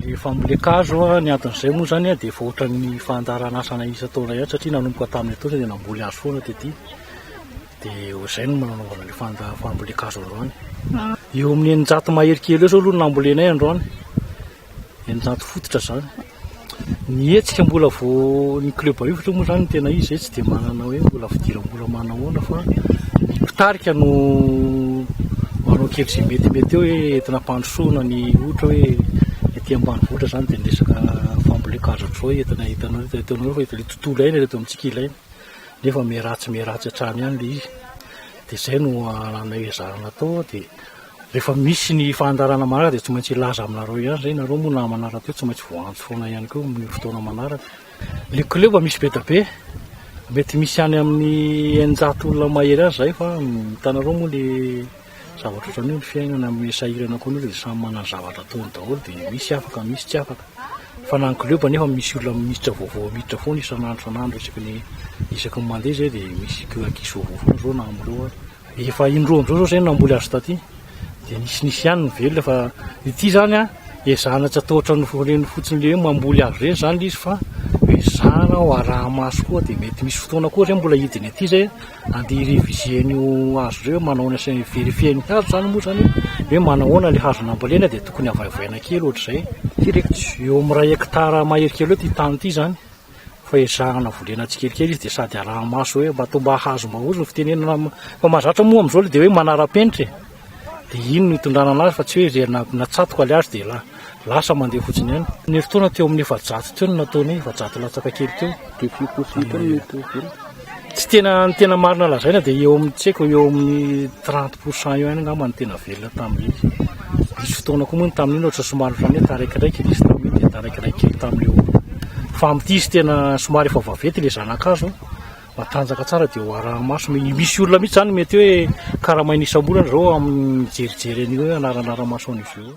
Ny fambolekazo ny aton'izay moa zany dia efa ohatran'ny fandaharan'asana isa taona ihany satria nanomboka tamin'ny taona dia namboly azo foana tetỳ dia izay no mananaovana ny fambolekazo androany. Eo amin'ny eninjato mahery kely eo zao aloha nambolenay androany, eninjato fototra zany. Ny hetsika mbola vao ny club ohatra moa zany tena izy tsy dia manana hoe mbola fidiram-bola manahoana fa ny mpitarika no manao kely izay metimety eo hoe entina mpandrosoana ny ohatra hoe ety ambanivohitra zany dia ny resaka fambolekazo ohatr'izao entina hitanao fa ilay tontolo iaina eto amintsika ilaina nefa miharatsy hatrany ihany ilay izy. Dia izay no anay ezahana atao dia rehefa misy ny fandarana manaraka dia tsy maintsy ilaza aminareo ihany izay nareo moa na manaraka teo tsy maintsy voantso foana ihany koa amin'ny fotoana manaraka. Ilay club misy be da be, mety misy any amin'ny eninjato olona mahery azy izay fa hitanareo moa ilay zavatra ohatran'io ny fiainana amin'ny sahirana koa dia samy manana zavatra ataony daholo dia misy afaka misy tsy afaka. Fa na ny club nefa misy olona miditra vaovao miditra foana isan'andro isaky ny mandeha zay dia misy ankizy vaovao foana zao na amin'ireo efa indroa amin'izao zao izay namboly azo taty dia nisy ihany ny velona fa ity zany ezahana tsy atao ohatran'ny fotsiny le hoe mamboly azo ireny zany izy fa ezahana ho araha-maso koa dia mety misy fotoana koa zay mbola hidiny aty zay andeha hirevizien'io hazo ireo manahoana sy verifien'ny hazo zany moa zany hoe manahoana le hazo nambolena dia tokony avaivaina kely ohatr'izay. Eo amin'ny 1 hectare mahery kely eo ty tany ity zany fa ezahana volena tsikelikely izy dia sady araha-maso hoe mba hazo mahozona fitenenana fa mahazatra moa amin'izao dia hoe manara-penitra dia ino no hitondrana anazy fa tsy hoe natsatoka le azy dia lasa mandeha fotsiny ihany. Ny fotoana teo amin'ny 700 teo no nataony 700 latsaka kely teo. Tsy tena marina lazaina dia eo amin'ny tseko eo amin'ny 30% eo ihany angamba ny tena velona tamin'izy. Misy fotoana koa moa ny tamin'iny ohatry somary ohatran'ny hoe taraikaraiky izy tamin'iny dia taraikaraiky kely tamin'io. Fa amin'ity izy tena somary efa vaventy ilay zanakazo matanjaka tsara dia ho araha-maso. Misy olona mihitsy zany mety hoe karamaina isambolana zao amin'ny jerijery an'io hoe anaranara-maso an'izy io.